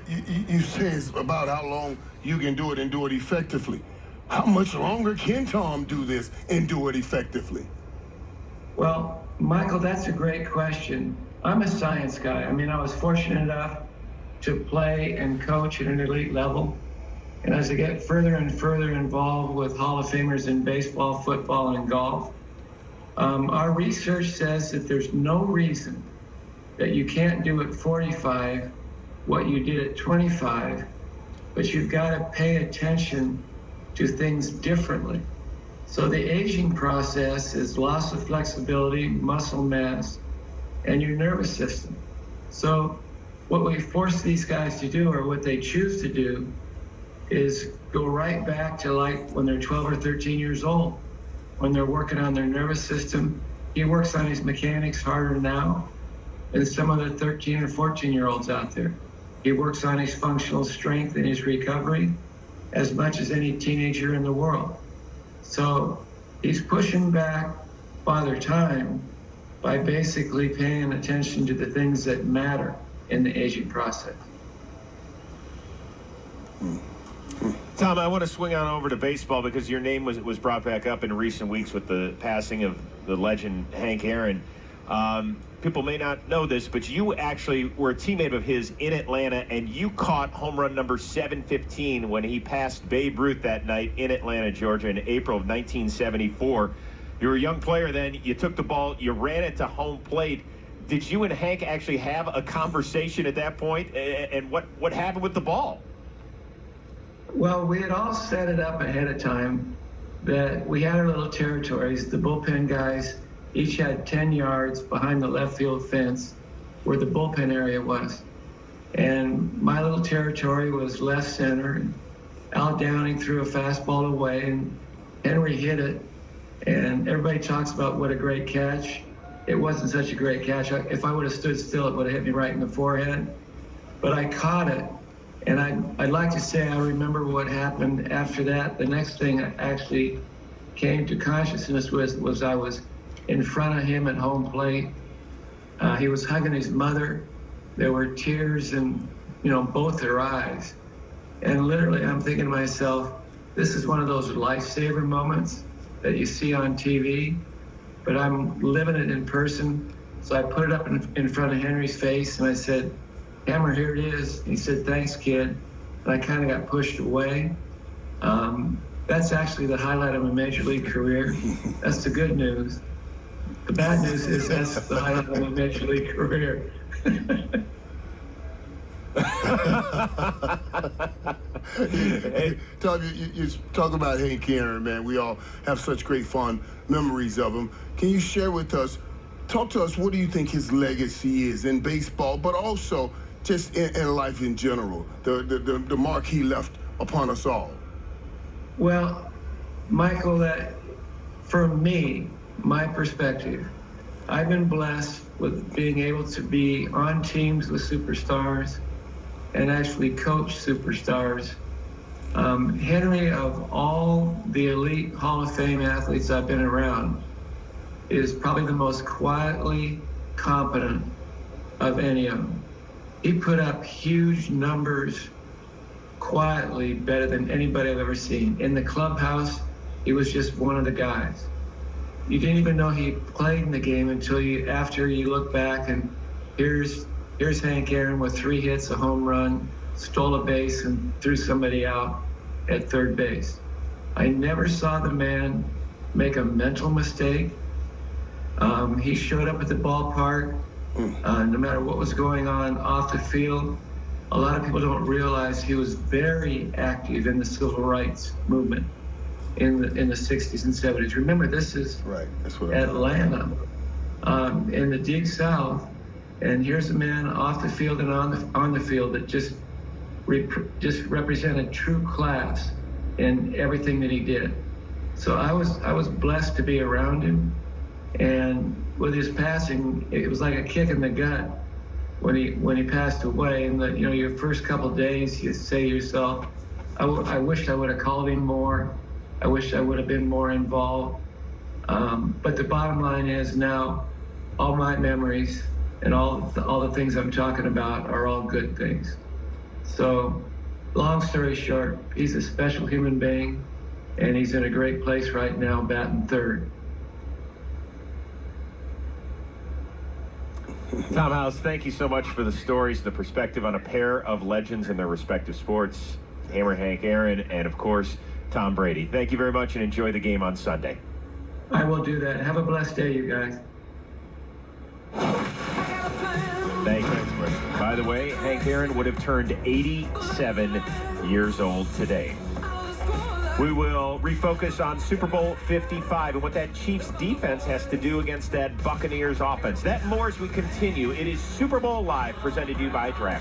you say it's about how long you can do it and do it effectively. How much longer can Tom do this and do it effectively? Well, Michael, that's a great question. I'm a science guy. I mean, I was fortunate enough to play and coach at an elite level. And as I get further and further involved with Hall of Famers in baseball, football, and golf, our research says that there's no reason that you can't do at 45 what you did at 25, but you've got to pay attention to things differently. So the aging process is loss of flexibility, muscle mass, and your nervous system. So what we force these guys to do, or what they choose to do, is go right back to like when they're 12 or 13 years old, when they're working on their nervous system. He works on his mechanics harder now than some of the 13 or 14-year-olds out there. He works on his functional strength and his recovery as much as any teenager in the world. So he's pushing back Father Time by basically paying attention to the things that matter in the aging process. Tom, I want to swing on over to baseball because your name was brought back up in recent weeks with the passing of the legend Hank Aaron. People may not know this, but you actually were a teammate of his in Atlanta, and you caught home run number 715 when he passed Babe Ruth that night in Atlanta, Georgia, in April of 1974. You were a young player then. You took the ball. You ran it to home plate. Did you and Hank actually have a conversation at that point? And what happened with the ball? Well, we had all set it up ahead of time that we had our little territories. The bullpen guys each had 10 yards behind the left field fence where the bullpen area was. And my little territory was left center. And Al Downing threw a fastball away, and Henry hit it. And everybody talks about what a great catch. It wasn't such a great catch. If I would have stood still, it would have hit me right in the forehead. But I caught it. And I'd like to say I remember what happened after that. The next thing I actually came to consciousness was I was in front of him at home plate. He was hugging his mother. There were tears in, both their eyes. And literally I'm thinking to myself, this is one of those lifesaver moments that you see on TV, but I'm living it in person. So I put it up in front of Henry's face and I said, Hammer, here it is. He said, thanks, kid. And I kind of got pushed away. That's actually the highlight of my major league career. That's the good news. The bad news is that's the highlight of my major league career. Hey, Tom, you talk about Hank Aaron, man. We all have such great fond memories of him. Can you share with us, talk to us, what do you think his legacy is in baseball, but also just in life in general, the mark he left upon us all? Well, Michael, that for me, my perspective, I've been blessed with being able to be on teams with superstars and actually coach superstars. Henry, of all the elite Hall of Fame athletes I've been around, is probably the most quietly competent of any of them. He put up huge numbers quietly, better than anybody I've ever seen. In the clubhouse, he was just one of the guys. You didn't even know he played in the game until after you look back and here's Hank Aaron with 3 hits, a home run, stole a base, and threw somebody out at third base. I never saw the man make a mental mistake. He showed up at the ballpark no matter what was going on off the field. A lot of people don't realize he was very active in the civil rights movement in the 60s and 70s. Remember, this is right. That's what Atlanta, in the deep South, and here's a man off the field and on the field that just represented true class in everything that he did. So I was blessed to be around him, and with his passing, it was like a kick in the gut when he passed away. And your first couple of days, you say to yourself, I wish I would have called him more. I wish I would have been more involved. But the bottom line is now, all my memories and all the things I'm talking about are all good things. So, long story short, he's a special human being, and he's in a great place right now, batting third. Tom House, thank you so much for the stories, the perspective on a pair of legends in their respective sports, Hammer Hank Aaron and, of course, Tom Brady. Thank you very much and enjoy the game on Sunday. I will do that. Have a blessed day, you guys. Thank you. By the way, Hank Aaron would have turned 87 years old today. We will refocus on Super Bowl 55 and what that Chiefs defense has to do against that Buccaneers offense. That and more as we continue. It is Super Bowl Live, presented to you by Draft.